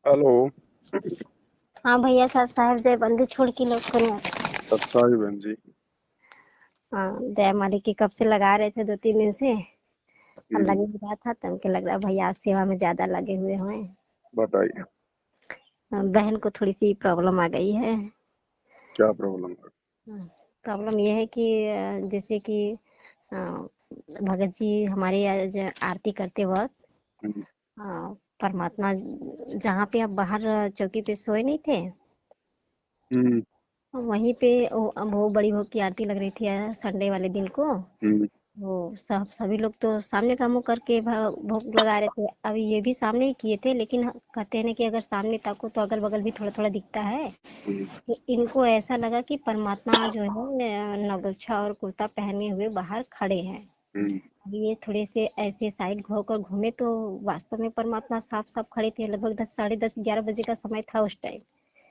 Hello. हाँ भैया साहब जय बंदी छोड़ के लोग को ना। अच्छा ही बहन जी। हाँ दया मालिक की कब से लगा रहे थे 2-3 दिन से और लग हम्म। नहीं रहा था तो हमको लग रहा भैया आज सेवा में ज्यादा लगे हुए हैं। बताइए। बहन को थोड़ी सी प्रॉब्लम आ गई है। क्या प्रॉब्लम है? प्रॉब्लम ये है कि जैसे कि अ, भगत जी हमारे आज आरती करते वक्त हम्म। अ, परमात्मा जहाँ पे आप बाहर चौकी पे सोए नहीं थे हम्म। वहीं पे वो बड़ी भोग की आरती लग रही थी संडे वाले दिन को। हम्म। वो सब सभी लोग तो सामने का मुंह करके भोग लगा रहे थे। अब ये भी सामने ही किए थे लेकिन कहते हैं ना कि अगर सामने ताको तो अगल बगल भी थोड़ा थोड़ा दिखता है। हम्म। तो इनको ऐसा लगा कि परमात्मा जो है नगोछा और कुर्ता पहने हुए बाहर खड़े हैं। हम्म। अब ये थोड़े से ऐसे साइड होकर घूमे तो वास्तव में परमात्मा साफ साफ खड़े थे। लगभग 10, 10:30, 11 बजे का समय था उस टाइम।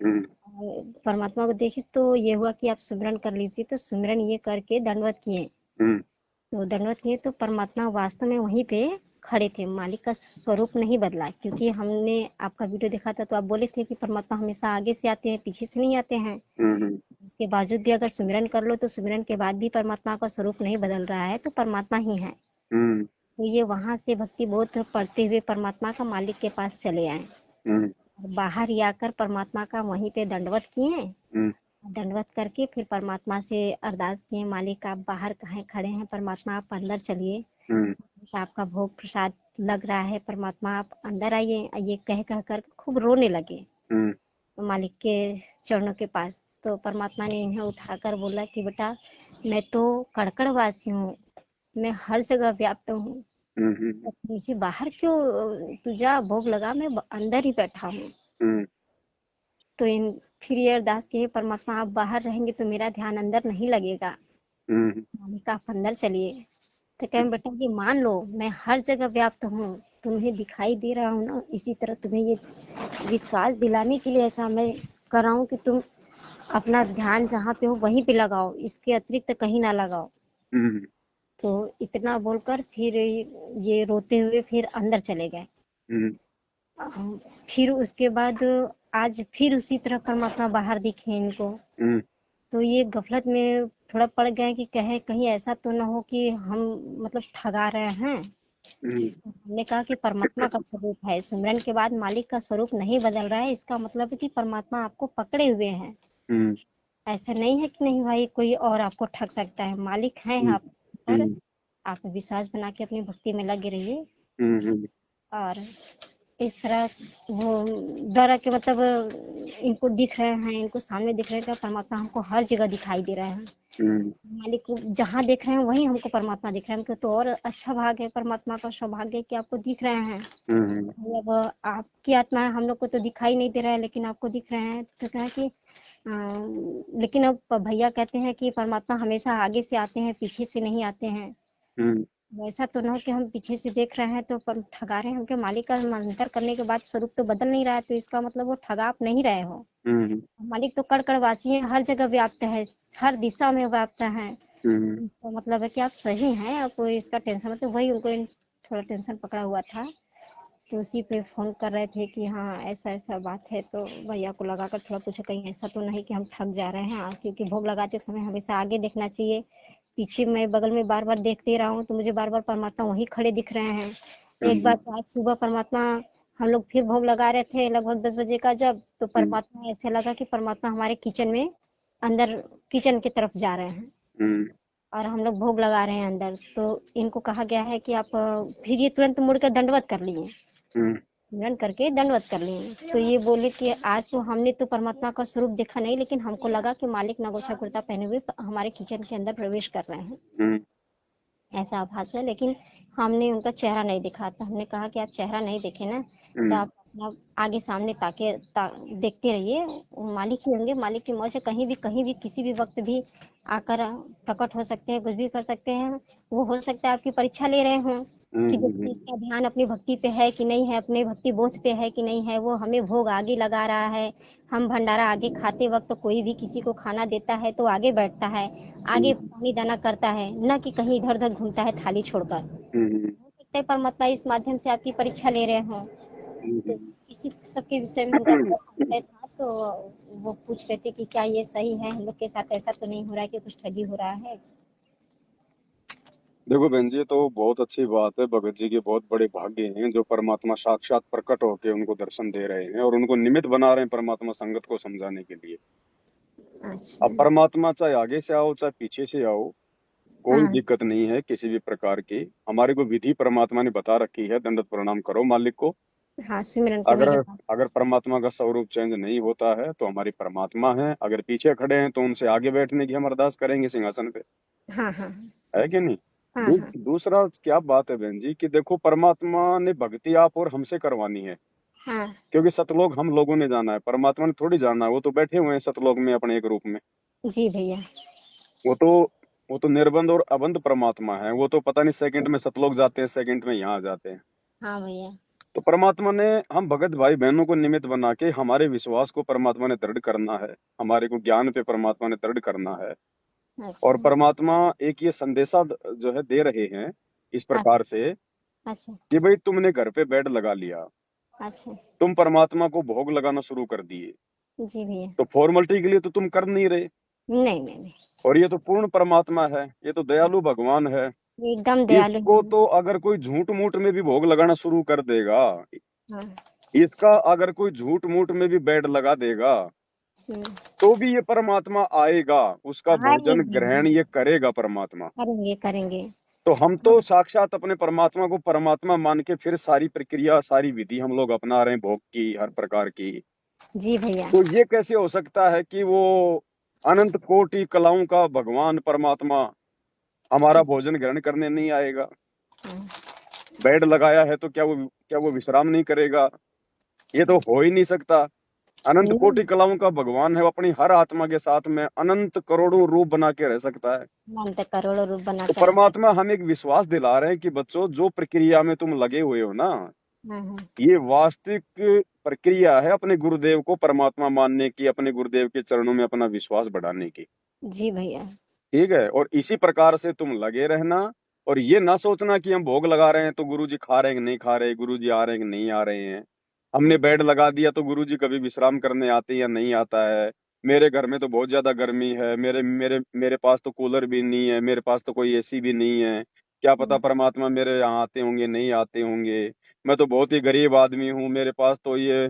हम्म। परमात्मा को देखे तो ये हुआ कि आप सुमिरन कर लीजिए तो सुमिरन ये करके दंडवत किए। हम्म। तो दंडवत किए तो परमात्मा वास्तव में वहीं पे खड़े थे। मालिक का स्वरूप नहीं बदला क्योंकि हमने आपका वीडियो देखा था तो आप बोले थे कि परमात्मा हमेशा आगे से आते हैं पीछे से नहीं आते हैं। हम्म। इसके बावजूद भी अगर सुमिरन कर लो तो सुमिरन के बाद भी परमात्मा का स्वरूप नहीं बदल रहा है तो परमात्मा ही है। हम्म। तो ये वहां से भक्ति बोध पढ़ते हुए परमात्मा का मालिक के पास चले आए। हम्म। और बाहर ही आकर परमात्मा का वहीं पे दंडवत किए। हम्म। दंडवत करके फिर परमात्मा से अरदास किए, मालिक आप बाहर कहाँ खड़े हैं, परमात्मा आप अंदर चलिए। हम्म। आपका भोग प्रसाद लग रहा है, परमात्मा आप अंदर आइए। ये कह कह कर खूब रोने लगे हम्म। मालिक के चरणों के पास। तो परमात्मा ने इन्हें उठाकर बोला कि बेटा मैं तो कड़कड़वासी हूँ, मैं हर जगह व्याप्त हूँ। हम्म। मुझे बाहर क्यों, तू जा भोग लगा, मैं अंदर ही बैठा हूँ। हम्म। तो इन फिर ये अरदास की, परमात्मा आप बाहर रहेंगे तो मेरा ध्यान अंदर नहीं लगेगा, हम्म। मालिक आप अंदर चलिए। तो कहें बेटा ये मान लो मैं हर जगह व्याप्त हूँ, तुम्हें दिखाई दे रहा हूँ ना, इसी तरह तुम्हें ये विश्वास दिलाने के लिए ऐसा मैं कर रहा हूँ कि तुम अपना ध्यान जहाँ पे हो वहीं पे लगाओ, इसके अतिरिक्त कहीं ना लगाओ। हम्म। तो इतना बोलकर फिर ये रोते हुए फिर अंदर चले गए। हम्म। फिर उसके बाद आज फिर उसी तरह परमात्मा बाहर दिखे इनको। हम्म। तो ये गफलत में थोड़ा पड़ गए कि कहे कहीं ऐसा तो ना हो कि हम मतलब ठगा रहे हैं। हम्म। हमने कहा कि परमात्मा का स्वरूप है, सुमिरन के बाद मालिक का स्वरूप नहीं बदल रहा है, इसका मतलब है कि परमात्मा आपको पकड़े हुए हैं। हम्म। ऐसा नहीं है कि नहीं भाई कोई और आपको ठग सकता है, मालिक है हम्म। आप पर। हम्म। आप विश्वास बना के अपनी भक्ति में लगे रहिए। हम्म। और इस तरह वो डर के मतलब इनको दिख रहे हैं, इनको सामने दिख रहे हैं कि परमात्मा हमको हर जगह दिखाई दे रहे हैं। हम्म। मालिक को जहाँ देख रहे हैं वहीं हमको परमात्मा दिख रहे हैं। हमको तो और अच्छा भाग है, परमात्मा का सौभाग्य है कि आपको दिख रहे हैं। हम्म। अब आपकी आत्मा है, हम लोग को तो दिखाई नहीं दे रहा है लेकिन आपको दिख रहे हैं। तो कहा कि लेकिन अब भैया कहते हैं कि परमात्मा हमेशा आगे से आते हैं पीछे से नहीं आते हैं। हम्म। वैसा तो ना हो कि हम पीछे से देख रहे हैं तो पर ठगा रहे हैं। हमके मालिक का मंतर करने के बाद स्वरूप तो बदल नहीं रहा है, तो इसका मतलब वो ठगा आप नहीं रहे हो। हम्म। मालिक तो कड़ कड़वासी है, हर जगह व्याप्त है, हर दिशा में व्याप्त है। हम्म। तो मतलब है कि आप सही हैं, आपको इसका टेंशन मतलब वही उनको थोड़ा टेंशन पकड़ा हुआ था। तो उसी पे फोन कर रहे थे कि हाँ ऐसा ऐसा बात है। तो भैया को लगाकर थोड़ा पूछो कहीं ऐसा तो नहीं कि हम ठग जा रहे हैं। क्योंकि भोग लगाते समय हमेशा आगे देखना चाहिए, पीछे मैं बगल में बार बार देखते रहा हूँ तो मुझे बार बार परमात्मा वहीं खड़े दिख रहे हैं। एक बार हम्म। तो आज सुबह परमात्मा, हम लोग फिर भोग लगा रहे थे लगभग 10 बजे का, जब तो परमात्मा ऐसे लगा कि परमात्मा हमारे किचन में अंदर किचन की तरफ जा रहे हैं हम्म। और हम लोग भोग लगा रहे हैं अंदर। तो इनको कहा गया है कि आप फिर ये तुरंत मुड़कर दंडवत कर लिए, हम्म। सिमरन करके दंडवत कर लिए। तो ये बोले कि आज तो हमने तो परमात्मा का स्वरूप देखा नहीं लेकिन हमको लगा कि मालिक नगोछा कुर्ता पहने हुए हमारे किचन के अंदर प्रवेश कर रहे हैं, हम्म। ऐसा आभास है। लेकिन हमने उनका चेहरा नहीं देखा। तो हमने कहा कि आप चेहरा नहीं देखे ना तो आप अपना आगे सामने देखते रहिए, वो मालिक ही होंगे। मालिक की मौज है, कहीं भी किसी भी वक्त भी आकर प्रकट हो सकते हैं, कुछ भी कर सकते हैं। वो हो सकता है आपकी परीक्षा ले रहे हों कि देखिए हम्म। इसका ध्यान अपनी भक्ति पे है कि नहीं है, अपने भक्ति बोध पे है कि नहीं है। वो हमें भोग आगे लगा रहा है, हम भंडारा आगे खाते वक्त कोई भी किसी को खाना देता है तो आगे बैठता है, आगे हम्म। पानी दाना करता है, न कि कहीं इधर उधर घूमता है थाली छोड़कर। हम्म। हो सकता है परमात्मा इस माध्यम से आपकी परीक्षा ले रहे हों। तो इसी सबके विषय में उनका थोड़ा संशय था, तो वो पूछ रहे थे कि क्या ये सही है, हम लोग के साथ ऐसा तो नहीं हो रहा है कि कुछ ठगी हो रहा है। देखो बहन जी, ये तो बहुत अच्छी बात है। भगत जी के बहुत बड़े भाग्य हैं जो परमात्मा साक्षात प्रकट होके उनको दर्शन दे रहे हैं और उनको निमित्त बना रहे हैं परमात्मा संगत को समझाने के लिए। अच्छा। अब परमात्मा चाहे आगे से आओ चाहे पीछे से आओ, कोई हाँ। दिक्कत नहीं है किसी भी प्रकार की। हमारे को विधि परमात्मा ने बता रखी है, दंडवत प्रणाम करो मालिक को। हाँ, सुमिरन अगर करने के बाद। अगर परमात्मा का स्वरूप चेंज नहीं होता है तो हमारी परमात्मा है, अगर पीछे खड़े हैं तो उनसे आगे बैठने की हम अरदास करेंगे सिंहासन पे। हाँ, हाँ, है कि नहीं? हाँ, हाँ, दूसरा क्या बात है बहन जी कि देखो, परमात्मा ने भक्ति आप और हमसे करवानी है, हाँ। क्योंकि सतलोक हम लोगों ने जाना है, परमात्मा ने थोड़ी जाना है। वो तो बैठे हुए हैं सतलोक में अपने एक रूप में। जी भैया। वो तो वो तो निर्बंध और अबंध परमात्मा है। वो तो पता नहीं सेकंड में सतलोक जाते हैं, सेकंड में यहाँ आ जाते हैं। हाँ भैया। तो परमात्मा ने हम भगत भाई बहनों को निमित्त बना के हमारे विश्वास को परमात्मा ने दृढ़ करना है, हमारे को ज्ञान पे परमात्मा ने दृढ़ करना है। और अच्छा। परमात्मा एक ये संदेशा जो है दे रहे हैं इस अच्छा। प्रकार से अच्छा। कि भाई तुमने घर पे बेड लगा लिया, अच्छा। तुम परमात्मा को भोग लगाना शुरू कर दिए, जी भैया। तो फॉर्मेलिटी के लिए तो तुम कर नहीं रहे। नहीं, नहीं, नहीं। और ये तो पूर्ण परमात्मा है, ये तो दयालु भगवान है। एकदम दयालु इसको हैं। तो अगर कोई झूठ मूठ में भी भोग लगाना शुरू कर देगा, हाँ। इसका अगर कोई झूठ मूठ में भी बेड लगा देगा, हुँ। तो भी ये परमात्मा आएगा, उसका भोजन आएँगे। ग्रहण ये करेगा परमात्मा। करेंगे, करेंगे। तो हम हाँ। तो साक्षात अपने परमात्मा को परमात्मा मान के फिर सारी प्रक्रिया सारी विधि हम लोग अपना रहे हैं भोग की, हर प्रकार की। जी भैया। तो ये कैसे हो सकता है कि वो अनंत कोटि कलाओं का भगवान परमात्मा हमारा जी। भोजन ग्रहण करने नहीं आएगा? हाँ। बेड लगाया है तो क्या वो विश्राम नहीं करेगा? ये तो हो ही नहीं सकता। अनंत कोटि नहीं, कलाओं का भगवान है, वो अपनी हर आत्मा के साथ में अनंत करोड़ों रूप बना के रह सकता है। मन तो करोड़ों रूप तो बनाकर रख। परमात्मा हमें एक विश्वास दिला रहे हैं कि बच्चों, जो प्रक्रिया में तुम लगे हुए हो ना, हाँ, हाँ। ये वास्तविक प्रक्रिया है अपने गुरुदेव को परमात्मा मानने की, अपने गुरुदेव के चरणों में अपना विश्वास बढ़ाने की। जी भैया। ठीक है? और इसी प्रकार से तुम लगे रहना। और ये ना सोचना कि हम भोग लगा रहे हैं तो गुरुजी खा रहे हैं कि नहीं खा रहे, गुरुजी आ रहे हैं कि नहीं आ रहे हैं। हमने हुँ। बेड लगा दिया तो गुरुजी कभी विश्राम करने आते हैं या नहीं आता है। मेरे घर में तो बहुत ज्यादा गर्मी है, मेरे मेरे मेरे पास तो कूलर भी नहीं है, मेरे पास तो कोई एसी भी नहीं है। क्या पता हुँ। परमात्मा मेरे यहाँ आते होंगे नहीं आते होंगे। मैं तो बहुत ही गरीब आदमी हूँ, मेरे पास तो ये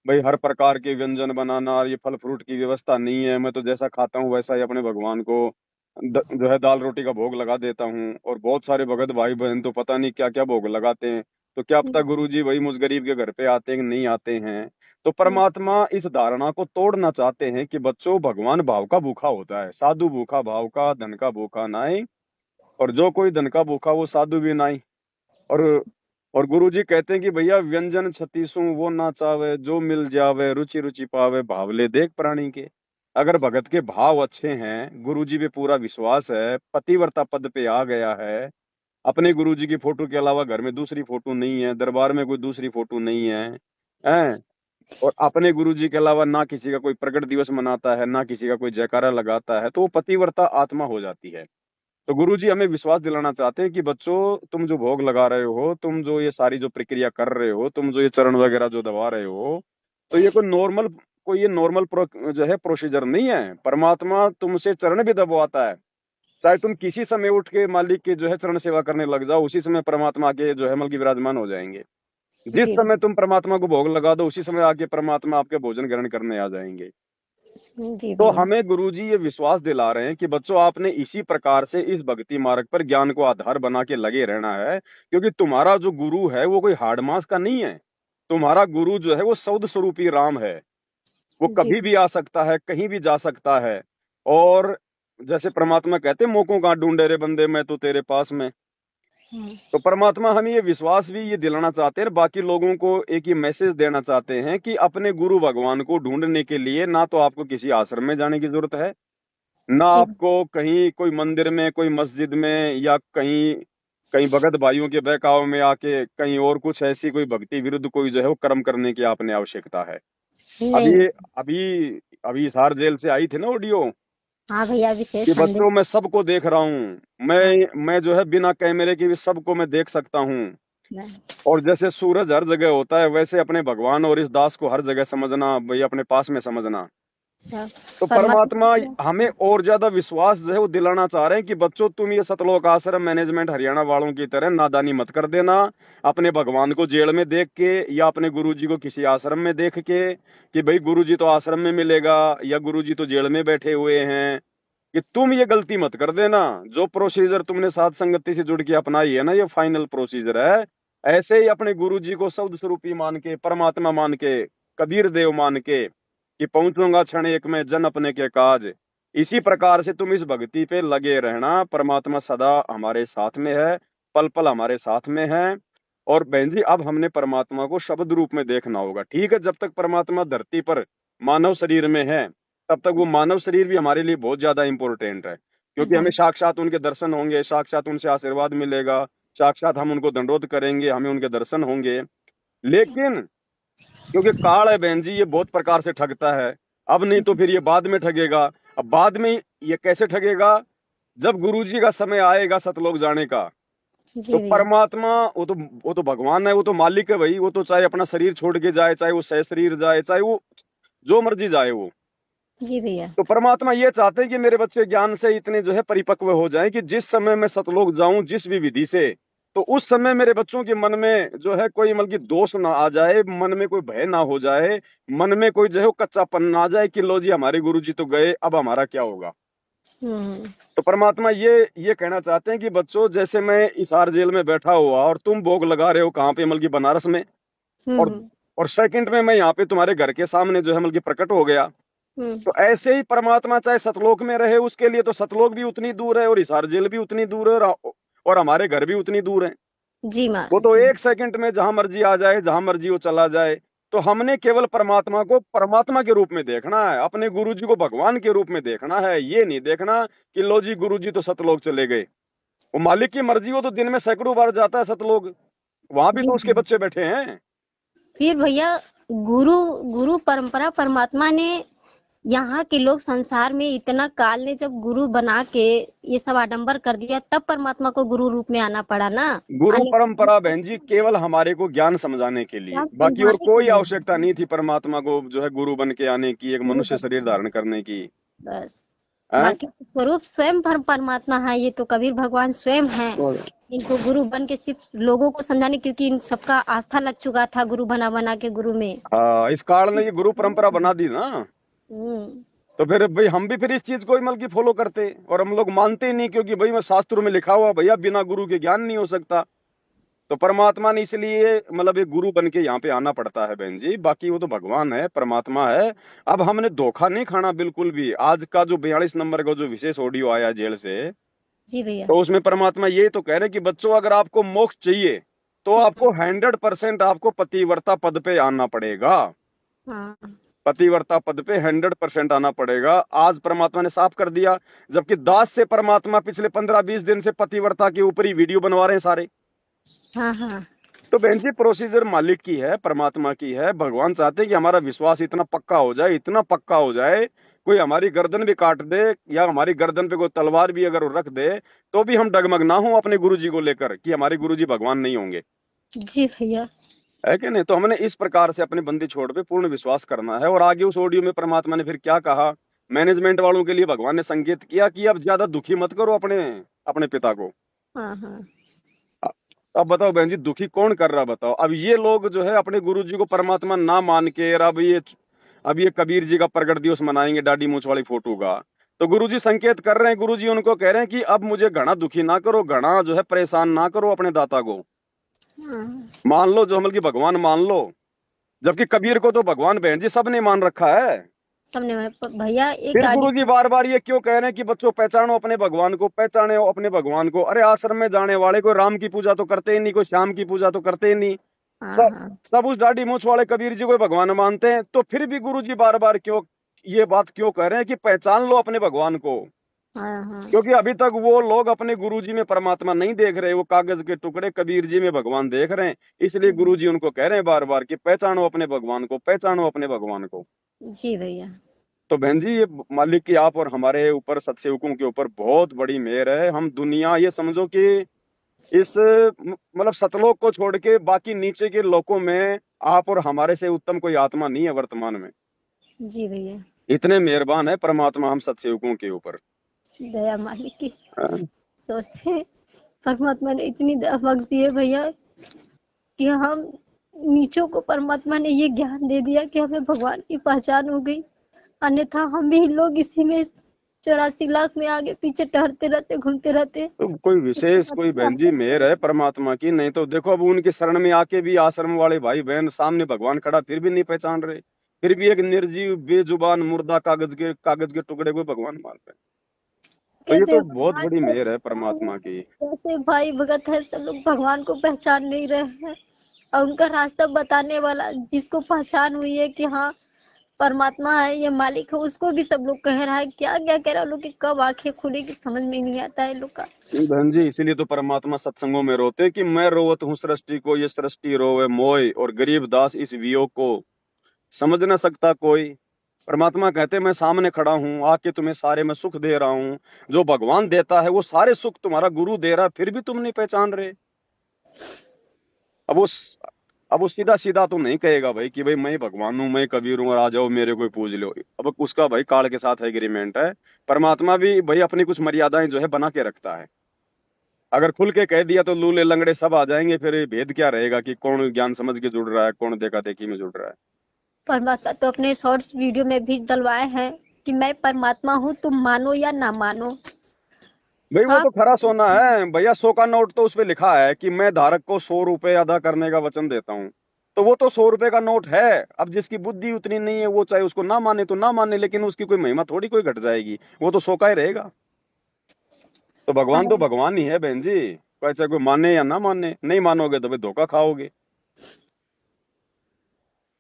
भाई हर प्रकार के व्यंजन बनाना और ये फल फ्रूट की व्यवस्था नहीं है। मैं तो जैसा खाता हूँ वैसा ही अपने भगवान को जो है दाल रोटी का भोग लगा देता हूँ। और बहुत सारे भगत भाई बहन तो पता नहीं क्या क्या भोग लगाते हैं। तो क्या हुँ। पता गुरुजी वही मुझ गरीब के घर पे आते हैं कि नहीं आते हैं। तो हुँ। परमात्मा इस धारणा को तोड़ना चाहते हैं कि बच्चों, भगवान भाव का भूखा होता है, साधु भूखा भाव का, धन का भूखा नाई। और जो कोई धन का भूखा वो साधु भी नाई। और और गुरुजी कहते हैं कि भैया व्यंजन छत्तीसों वो ना चावे, जो मिल जावे रुचि रुचि पावे, भावले देख प्राणी के। अगर भगत के भाव अच्छे हैं, गुरुजी पे पूरा विश्वास है, पतिव्रता पद पे आ गया है, अपने गुरुजी की फोटो के अलावा घर में दूसरी फोटो नहीं है, दरबार में कोई दूसरी फोटो नहीं है, हैं? और अपने गुरुजी के अलावा ना किसी का कोई प्रकट दिवस मनाता है, ना किसी का कोई जयकारा लगाता है, तो वो पतिव्रता आत्मा हो जाती है। तो गुरुजी हमें विश्वास दिलाना चाहते हैं कि बच्चों, तुम जो भोग लगा रहे हो, तुम जो ये सारी जो प्रक्रिया कर रहे हो, तुम जो ये चरण वगैरह जो दबा रहे हो, तो ये कोई नॉर्मल जो है प्रोसीजर नहीं है। परमात्मा तुमसे चरण भी दबवाता है। चाहे तुम किसी समय उठ के मालिक के जो है चरण सेवा करने लग जाओ, उसी समय परमात्मा के जो है मल की विराजमान हो जाएंगे। जिस जी। समय तुम परमात्मा को भोग लगा दो, उसी समय आके परमात्मा आपके भोजन ग्रहण करने आ जाएंगे। जी तो भैया। हमें गुरुजी ये विश्वास दिला रहे हैं कि बच्चों, आपने इसी प्रकार से इस भक्ति मार्ग पर ज्ञान को आधार बना के लगे रहना है। क्योंकि तुम्हारा जो गुरु है वो कोई हाड़ मास का नहीं है। तुम्हारा गुरु जो है वो सौद स्वरूपी राम है। वो जी। कभी भी आ सकता है, कहीं भी जा सकता है। और जैसे परमात्मा कहते, मोकों कहाँ ढूंढे रे बंदे, मैं तो तेरे पास में। हाँ। तो परमात्मा हमें ये विश्वास भी ये दिलाना चाहते हैं, बाकी लोगों को एक ये मैसेज देना चाहते हैं कि अपने गुरु भगवान को ढूंढने के लिए ना तो आपको किसी आश्रम में जाने की जरूरत है, ना जी। आपको कहीं कोई मंदिर में, कोई मस्जिद में, या कहीं कहीं भगत भाइयों के बहकावे में आके कहीं और कुछ ऐसी कोई भक्ति विरुद्ध कोई जो है वो कर्म करने की आपने आवश्यकता है। नहीं, अभी नहीं। अभी अभी हिसार जेल से आई थी ना ऑडियो हाँ भैया, विशेष कि संदेश। बच्चों मैं सबको देख रहा हूँ, हाँ। मैं जो है बिना कैमरे के भी सबको मैं देख सकता हूँ। मैं और जैसे सूरज हर जगह होता है, वैसे अपने भगवान और इस दास को हर जगह समझना भाई, अपने पास में समझना। सब तो परमात्मा परमात्मा। हमें और ज्यादा विश्वास जो है वो दिलाना चाह रहे हैं कि बच्चों, तुम ये सतलोक आश्रम मैनेजमेंट हरियाणा वालों की तरह नादानी मत कर देना। अपने भगवान को जेल में देख के या अपने गुरुजी को किसी आश्रम में देख के कि भाई गुरुजी तो आश्रम में मिलेगा या गुरुजी तो जेल में बैठे हुए हैं, कि तुम ये गलती मत कर देना। जो प्रोसीजर तुमने साध संगति से जुड़ के अपनाई है ना, ये फाइनल प्रोसीजर है। ऐसे ही अपने गुरुजी को शब्द स्वरूपी मान के, परमात्मा मान के, कबीर देव मान के कि पहुंचूंगा क्षण एक में जन अपने के काज, इसी प्रकार से तुम इस भक्ति पे लगे रहना। परमात्मा सदा हमारे साथ में है, पल पल हमारे साथ में है। और बहन जी, अब हमने परमात्मा को शब्द रूप में देखना होगा। ठीक है, जब तक परमात्मा धरती पर मानव शरीर में है, तब तक वो मानव शरीर भी हमारे लिए बहुत ज्यादा इंपॉर्टेंट है, क्योंकि हमें बहुत। साक्षात उनके दर्शन होंगे, साक्षात उनसे आशीर्वाद मिलेगा, साक्षात हम उनको दंडोत करेंगे, हमें उनके दर्शन होंगे। लेकिन क्योंकि काल है बहन जी, ये बहुत प्रकार से ठगता है। अब नहीं तो फिर ये बाद में ठगेगा। अब बाद में ये कैसे ठगेगा? जब गुरुजी का समय आएगा सतलोक जाने का, तो जी भैया। परमात्मा, वो तो भगवान है, वो तो मालिक है भाई। वो तो चाहे अपना शरीर छोड़ के जाए, चाहे वो सह शरीर जाए, चाहे वो जो मर्जी जाए वो। जी भैया। तो परमात्मा ये चाहते हैं कि मेरे बच्चे ज्ञान से इतने जो है परिपक्व हो जाएं कि जिस समय मैं सतलोक जाऊं जिस भी विधि से, तो उस समय मेरे बच्चों के मन में जो है कोई मतलब कि दोष ना आ जाए, मन में कोई भय ना हो जाए, मन में कोई जो है वो कच्चापन ना आ जाए कि लो जी हमारे गुरुजी तो गए, अब हमारा क्या होगा। हम्म। तो परमात्मा ये कहना चाहते हैं कि बच्चों, जैसे मैं इसार जेल में बैठा हुआ और तुम भोग लगा रहे हो कहाँ पे, मतलब कि बनारस में, और हम्म। और सेकंड में मैं यहाँ पे तुम्हारे घर के सामने जो है मतलब कि प्रकट हो गया। हम्म। तो ऐसे ही परमात्मा चाहे सतलोक में रहे, उसके लिए तो सतलोक भी उतनी दूर है और हिसार जेल भी उतनी दूर है, और हमारे घर भी उतनी दूर है। जी माँ वो तो जी। एक सेकंड में जहां मर्जी आ जाए, जहां मर्जी वो चला जाए। तो हमने केवल परमात्मा को परमात्मा के रूप में देखना है, अपने गुरुजी को भगवान के रूप में देखना है। ये नहीं देखना कि लो जी गुरुजी तो सतलोक चले गए। वो मालिक की मर्जी, वो तो दिन में सैकड़ों बार जाता है सतलोक, वहां भी जी तो उसके भैया। बच्चे बैठे हैं। फिर भैया, गुरु गुरु परंपरा परमात्मा ने, यहाँ के लोग संसार में इतना काल ने जब गुरु बना के ये सब आडंबर कर दिया, तब परमात्मा को गुरु रूप में आना पड़ा ना। गुरु अन्य परंपरा बहन जी केवल हमारे को ज्ञान समझाने के लिए, बात बाकी और समझाने के कोई लिए आवश्यकता नहीं थी परमात्मा को जो है गुरु बन के आने की, एक गुरु मनुष्य शरीर बना। धारण करने की। बस। हैं? बाकी स्वरूप स्वयं परमात्मा है, ये तो कबीर भगवान स्वयं है। और इनको गुरु बन के सिर्फ लोगों को समझाने, क्योंकि इन सबका आस्था लग चुका था गुरु बना बना के गुरु में। हाँ, इस काल ने ये गुरु परंपरा बना दी ना। हम्म। तो फिर भाई हम भी फिर इस चीज को ही मतलब की फॉलो करते, और हम लोग मानते ही नहीं, क्योंकि भाई मैं शास्त्रों में लिखा हुआ भैया बिना गुरु के ज्ञान नहीं हो सकता। तो परमात्मा ने इसलिए मतलब एक गुरु बन के यहाँ पे आना पड़ता है बहन जी, बाकी वो तो भगवान है, परमात्मा है। अब हमने धोखा नहीं खाना बिल्कुल भी। आज का जो 42 नंबर का जो विशेष ऑडियो आया जेल से, जी भैया। तो उसमें परमात्मा ये तो कह रहे हैं कि बच्चों, अगर आपको मोक्ष चाहिए तो हम्म। आपको 100% आपको पतिव्रता पद पे आना पड़ेगा। हाँ। पतिव्रता पद पे 100% आना पड़ेगा, आज परमात्मा ने साफ कर दिया। जबकि दास से परमात्मा पिछले 15-20 दिन से पतिव्रता के ऊपर ही वीडियो बनवा रहे हैं सारे। हाँ। हाँ। तो बहन जी, प्रोसीजर मालिक की है, परमात्मा की है। भगवान चाहते हैं कि हमारा विश्वास इतना पक्का हो जाए, इतना पक्का हो जाए, कोई हमारी गर्दन भी काट दे या हमारी गर्दन पे कोई तलवार भी अगर वो रख दे, तो भी हम डगमग ना हो अपने गुरुजी को लेकर कि हमारे गुरुजी भगवान नहीं होंगे। जी भैया। है कि नहीं? तो हमने इस प्रकार से अपनी बंदी छोड़ पे पूर्ण विश्वास करना है। और आगे उस ऑडियो में परमात्मा ने फिर क्या कहा, मैनेजमेंट वालों के लिए भगवान ने संकेत किया कि अब ज्यादा दुखी मत करो अपने अपने पिता को। हाँ। हाँ। अ- अब बताओ बहन जी, दुखी कौन कर रहा, बताओ। अब ये लोग जो है अपने गुरु जी को परमात्मा ना मान के, और अब ये कबीर जी का प्रगट दिवस मनाएंगे दाढ़ी मूछ वाली फोटो का। तो गुरु जी संकेत कर रहे हैं, गुरु जी उनको कह रहे हैं कि अब मुझे घना दुखी ना करो, घना जो है परेशान ना करो अपने दाता को। हाँ। मान लो जो मतलब कि भगवान मान लो। जबकि कबीर को तो भगवान बहन जी सबने मान रखा है। सबने भैया एक फिर गाड़ी। गुरु जी बार बार ये क्यों कह रहे हैं कि बच्चों पहचानो अपने भगवान को, पहचाने अपने भगवान को। अरे आश्रम में जाने वाले कोई राम की पूजा तो करते ही नहीं, कोई श्याम की पूजा तो करते ही नहीं। हाँ। सब हाँ। सब उस दाढ़ी मूछ वाले कबीर जी को भगवान मानते हैं। तो फिर भी गुरु जी बार बार क्यों ये बात क्यों कह रहे हैं कि पहचान लो अपने भगवान को? हाँ। हाँ। क्योंकि अभी तक वो लोग अपने गुरु जी में परमात्मा नहीं देख रहे, वो कागज के टुकड़े कबीर जी में भगवान देख रहे हैं। इसलिए गुरु जी उनको कह रहे हैं बार बार कि पहचानो अपने भगवान को, पहचानो अपने भगवान को। जी भैया। तो बहन जी, ये मालिक की आप और हमारे ऊपर, सत्सेवकों के ऊपर बहुत बड़ी मेहर है। हम दुनिया, ये समझो कि इस मतलब सतलोक को छोड़ के बाकी नीचे के लोकों में आप और हमारे से उत्तम कोई आत्मा नहीं है वर्तमान में। जी भैया, इतने मेहरबान है परमात्मा हम सत्सेवकों के ऊपर। दया मालिक की। हाँ। सोचते हैं परमात्मा ने इतनी दया बख्श दी है भैया कि हम नीचों को परमात्मा ने ये ज्ञान दे दिया कि हमें भगवान की पहचान हो गई। अन्यथा हम भी लोग इसी में 84 लाख में आगे पीछे टहलते रहते, घूमते रहते। तो कोई विशेष कोई बहन जी मेहर है परमात्मा की, नहीं तो देखो अब उनकी शरण में आके भी आश्रम वाले भाई बहन सामने भगवान खड़ा फिर भी नहीं पहचान रहे, फिर भी एक निर्जीव बेजुबान मुर्दा कागज के टुकड़े को भगवान मान रहे हैं। तो ये कहते तो हैं बहुत भगवान बड़ी को मेहर है पहचान, परमात्मा की। जैसे भाई भगत है सब लोग भगवान को पहचान नहीं रहे हैं। और उनका रास्ता बताने वाला जिसको पहचान हुई है कि हाँ परमात्मा है, ये मालिक है, उसको भी सब लोग कह रहा है। क्या क्या कह रहा है लोग कि कब आंखें खुलेगी समझ में नहीं आता है लोग का। बहन जी इसीलिए तो परमात्मा सत्संगों में रोते कि मैं रोवत हूँ सृष्टि को, ये सृष्टि रोवे मोय, और गरीब दास इस वियोग को समझ न सकता कोई। परमात्मा कहते मैं सामने खड़ा हूँ आके तुम्हें सारे में सुख दे रहा हूँ, जो भगवान देता है वो सारे सुख तुम्हारा गुरु दे रहा है, फिर भी तुम नहीं पहचान रहे। अब वो अब वो सीधा सीधा तो नहीं कहेगा भाई कि भाई मैं भगवान हूँ, मैं कबीर हूँ और आ जाओ मेरे कोई पूज लो। अब उसका भाई काल के साथ एग्रीमेंट है। परमात्मा भी भाई अपनी कुछ मर्यादाएं जो है बना के रखता है। अगर खुल के कह दिया तो लूले लंगड़े सब आ जाएंगे, फिर भेद क्या रहेगा कि कौन ज्ञान समझ के जुड़ रहा है, कौन देखा देखी में जुड़ रहा है। परमात्मा तो अपने शॉर्ट्स वीडियो में भी डलवाए हैं कि मैं परमात्मा हूँ, तुम मानो या ना मानो। भाई वो साफ। तो खरा सोना है भैया, 100 का नोट तो उस पे लिखा है कि मैं धारक को 100 रुपए अदा करने का वचन देता हूँ। तो वो तो 100 रुपए का नोट है। अब जिसकी बुद्धि उतनी नहीं है वो चाहे उसको ना माने तो ना माने, लेकिन उसकी कोई महिमा थोड़ी कोई घट जाएगी, वो तो 100 का ही रहेगा। तो भगवान तो भगवान ही है बहन जी, चाहे कोई माने या ना माने, नहीं मानोगे तो भाई धोखा खाओगे।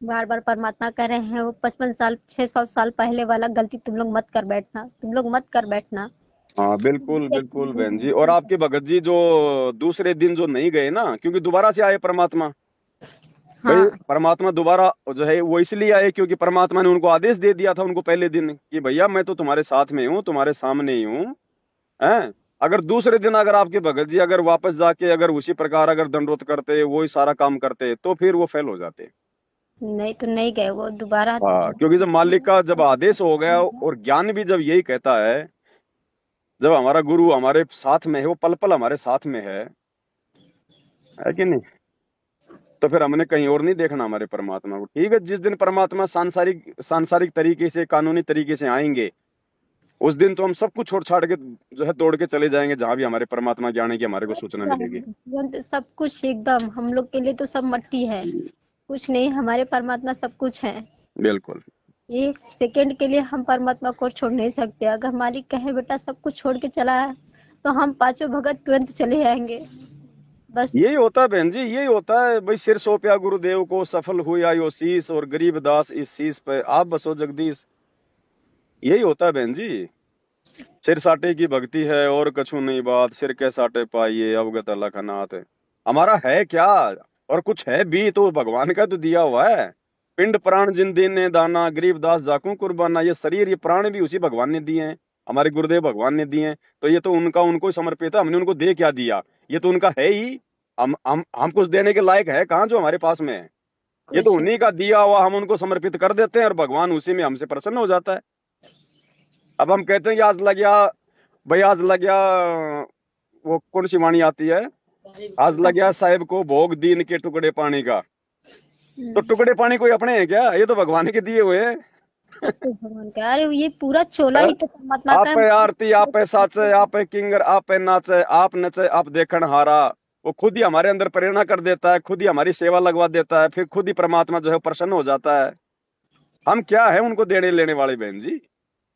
बार बार परमात्मा कह रहे हैं वो 55 साल 600 साल पहले वाला गलती तुम लोग मत कर बैठना, तुम लोग मत कर बैठना। हाँ बिल्कुल बिल्कुल बहन जी। और आपके भगत जी जो दूसरे दिन जो नहीं गए ना, क्योंकि दोबारा से आए परमात्मा। भाई हाँ, परमात्मा दोबारा जो है वो इसलिए आए क्योंकि परमात्मा ने उनको आदेश दे दिया था उनको पहले दिन कि भैया मैं तो तुम्हारे साथ में हूँ, तुम्हारे सामने ही हूँ। हैं? अगर दूसरे दिन अगर आपके भगत जी अगर वापस जाके अगर उसी प्रकार अगर दंडवत करते, वही सारा काम करते, तो फिर वो फेल हो जाते। नहीं तो नहीं गए वो दोबारा। हाँ क्योंकि जब मालिक का जब आदेश हो गया और ज्ञान भी जब यही कहता है, जब हमारा गुरु हमारे साथ में है, वो पल पल हमारे साथ में है कि नहीं? तो फिर हमने कहीं और नहीं देखना हमारे परमात्मा को। ठीक है, जिस दिन परमात्मा सांसारिक सांसारिक तरीके से कानूनी तरीके से आएंगे, उस दिन तो हम सब कुछ छोड़ छाड़ के जो है दौड़ के चले जाएंगे जहां भी हमारे परमात्मा के आने की हमारे को सूचना मिलेगी। तुरंत सब कुछ एकदम हम लोग के लिए तो सब मट्टी है, कुछ नहीं। हमारे परमात्मा सब कुछ है। बिल्कुल। एक सेकंड के लिए हम परमात्मा को छोड़ नहीं सकते। अगर मालिक कहे बेटा सब कुछ छोड़ के चला है तो हम पांचों भगत तुरंत चले जाएंगे। बस। यही होता है बहन जी, यही होता है भाई। सिर सौंपया गुरुदेव को, सफल हुआ यो शीस, और गरीब दास इस शीस पे आप बसो जगदीश। यही होता है बहन जी। सिर साटे की भक्ति है और कछु नहीं बात, सिर के साटे पाइए अवगत अलखनाथ। हमारा है क्या? और कुछ है भी तो भगवान का तो दिया हुआ है। पिंड प्राण जिन दीने दाना, गरीब दास जाकू कुर्बाना। ये शरीर ये प्राण भी उसी भगवान ने दिए हैं, हमारे गुरुदेव भगवान ने दिए हैं। तो ये तो उनका उनको समर्पित है, हमने उनको दे क्या दिया? ये तो उनका है ही। हम कुछ देने के लायक है कहाँ जो हमारे पास में है? ये तो कुछ उन्हीं का दिया हुआ, हम उनको समर्पित कर देते हैं और भगवान उसी में हमसे प्रसन्न हो जाता है। अब हम कहते हैं कि आज लग गया भाई, आज लग गया वो कौन सी वाणी आती है, आज लग गया साहेब को भोग दीन के टुकड़े पानी का। तो टुकड़े पानी कोई अपने हैं क्या? ये तो भगवान के दिए हुए हैं। सब कुछ भगवान का। अरे ये पूरा चोला ही तो परमात्मा का आप है। है आरती, आप है साचे, आप है किंगर, आप है नाचे, आप नचे, आप देखन हारा। वो खुद ही हमारे अंदर प्रेरणा कर देता है, खुद ही हमारी सेवा लगवा देता है, फिर खुद ही परमात्मा जो है प्रसन्न हो जाता है। हम क्या है उनको देने लेने वाले बहन जी?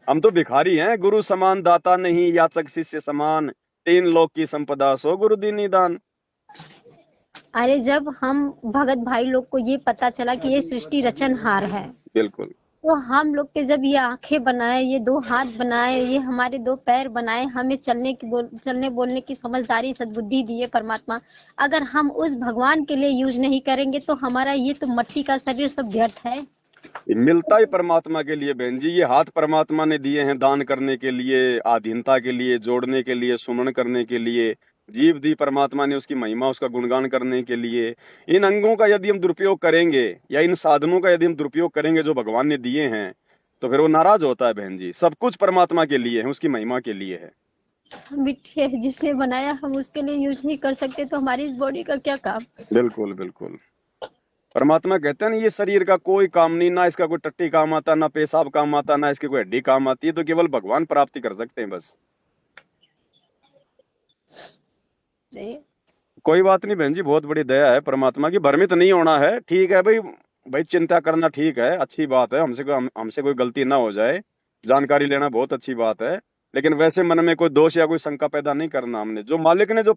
हम तो भिखारी हैं, गुरु समान दाता नहीं, याचक शिष्य समान। तीन लोक की संपदा सो गुरु दीनी दान। अरे जब हम भगत भाई लोग को ये पता चला कि ये सृष्टि रचनहार है, बिल्कुल। तो हम लोग के जब ये आंखें बनाए, ये दो हाथ बनाए, ये हमारे दो पैर बनाए, हमें चलने बोलने की समझदारी सद्बुद्धि दी है परमात्मा। अगर हम उस भगवान के लिए यूज नहीं करेंगे तो हमारा ये तो मट्टी का शरीर सब व्यर्थ है। ये मिलता ही परमात्मा के लिए बहन जी। ये हाथ परमात्मा ने दिए हैं दान करने के लिए, आधीनता के लिए, जोड़ने के लिए, सुमन करने के लिए। जीव दी परमात्मा ने उसकी महिमा, उसका गुणगान करने के लिए। इन अंगों का यदि हम दुरुपयोग करेंगे या इन साधनों का यदि हम दुरुपयोग करेंगे जो भगवान ने दिए हैं, तो फिर वो नाराज होता है बहन जी। सब कुछ परमात्मा के लिए है, उसकी महिमा के लिए है। हम मिट्टी है, जिसने बनाया हम उसके लिए यूज नहीं कर सकते तो हमारी इस बॉडी का क्या काम। बिल्कुल बिल्कुल। परमात्मा कहते हैं ना, ये शरीर का कोई काम नहीं, ना इसका कोई टट्टी काम आता, ना पेशाब काम आता, ना इसकी कोई हड्डी काम आती है, तो केवल भगवान प्राप्ति कर सकते हैं बस। नहीं, कोई बात नहीं बहन जी, बहुत बड़ी दया है परमात्मा की। भ्रमित नहीं होना है, ठीक है भाई। भाई चिंता करना ठीक है, अच्छी बात है, हमसे कोई गलती ना हो जाए, जानकारी लेना बहुत अच्छी बात है। लेकिन वैसे मन में कोई दोष या कोई शंका पैदा नहीं करना। हमने जो मालिक ने जो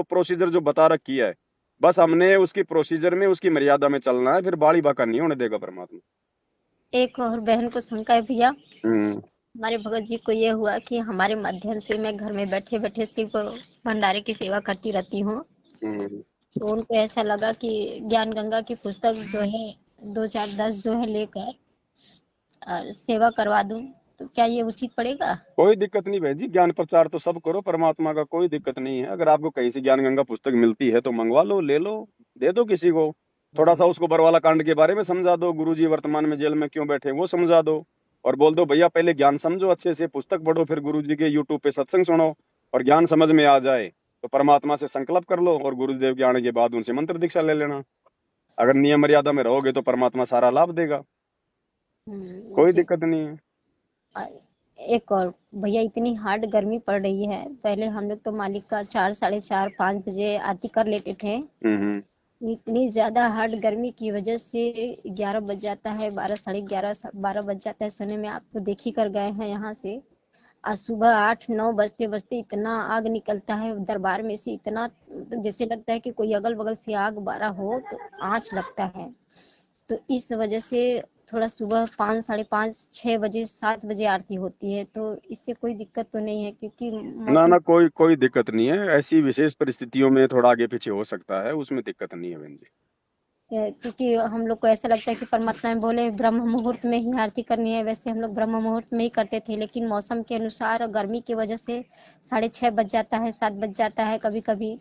प्रोसीजर जो बता रखी है, बस हमने उसकी प्रोसीजर में, उसकी मर्यादा में चलना है, फिर बाड़ी बाका नहीं होने देगा परमात्मा। एक और बहन को शंका है भैया। हम्म हमारे भगत जी को ये हुआ कि हमारे माध्यम से मैं घर में बैठे बैठे सिर्फ भंडारे की सेवा करती रहती हूँ। हम्म। तो उनको ऐसा लगा कि ज्ञान गंगा की पुस्तक जो है 2 4 10 जो है लेकर और सेवा करवा दूं, तो क्या ये उचित पड़ेगा। कोई दिक्कत नहीं बहन जी, ज्ञान प्रचार तो सब करो, परमात्मा का कोई दिक्कत नहीं है। अगर आपको कहीं से ज्ञान गंगा पुस्तक मिलती है तो मंगवा लो, ले लो, दे दो किसी को। थोड़ा सा उसको बरवाला कांड के बारे में समझा दो, गुरुजी वर्तमान में जेल में क्यों बैठे वो समझा दो। और बोल दो भैया पहले ज्ञान समझो अच्छे से, पुस्तक पढ़ो, फिर गुरुजी के यूट्यूब पे सत्संग सुनो, और ज्ञान समझ में आ जाए तो परमात्मा से संकल्प कर लो, और गुरुदेव के आने के बाद उनसे मंत्र दीक्षा ले लेना। अगर नियम मर्यादा में रहोगे तो परमात्मा सारा लाभ देगा, कोई जी। दिक्कत नहीं है। और एक और भैया, इतनी हार्ड गर्मी पड़ रही है। पहले हम लोग तो मालिक का 4 साढ़े 4 5 बजे आरती कर लेते थे। हम्म। इतनी ज्यादा हार्ड गर्मी की वजह से 11 बज जाता है, 12 साढ़े 11 12 बज जाता है सोने में। आप तो देख ही कर गए हैं यहाँ से। आज सुबह 8 9 बजते बजते इतना आग निकलता है दरबार में से, इतना जैसे लगता है कि कोई अगल बगल से आग बारा हो तो आँच लगता है। तो इस वजह से थोड़ा सुबह 5 साढ़े 5 6 बजे 7 बजे आरती होती है, तो इससे कोई दिक्कत तो नहीं है क्योंकि ना मौसम। ना, कोई कोई दिक्कत नहीं है। ऐसी विशेष परिस्थितियों में थोड़ा आगे पीछे हो सकता है, उसमें दिक्कत नहीं है बहन जी। क्योंकि हम लोग को ऐसा लगता है कि परमात्मा ने बोले ब्रह्म मुहूर्त में ही आरती करनी है, वैसे हम लोग ब्रह्म मुहूर्त में ही करते थे, लेकिन मौसम के अनुसार और गर्मी की वजह से 6:30 बज जाता है, 7 बज जाता है कभी कभी।